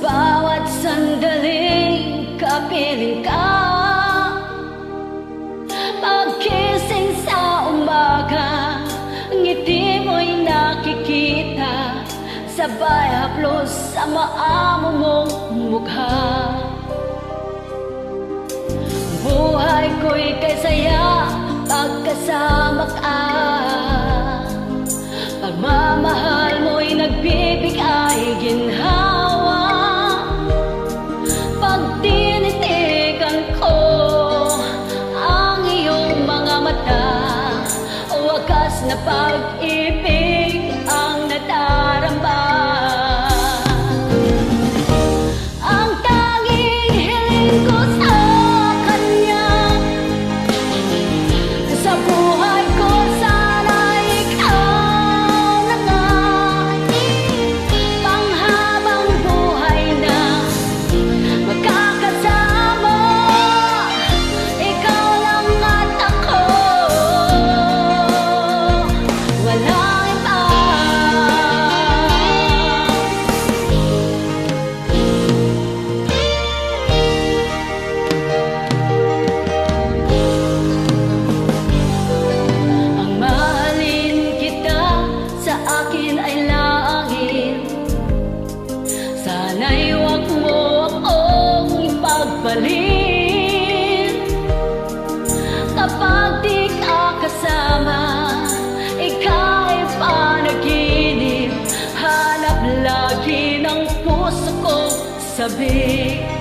bawat sandaling kapiling ka. Pagkising sa umaga, ngiti mo'y nakikita, sabay haplos sa maamo mong mukha. Buhay ko'y kay saya pagkasama ka. Pagmamahal mo'y nagbibigay ginhawa. Pag tinitigan ko ang iyong mga mata, wakas na pag-ibig ang nadarama. Ang tanging hiling ko sa kanya, sa buhay ko sana ikaw na nga. Panghabang buhay na magkakasama, ikaw lang at ako, walang iba. Ang mahalin kita sa akin ay langit, sana'y huwag mo akong ipagpalit. Kapag di ka kasama, ika'y panaginip, hanap lagi ng puso ko sabik.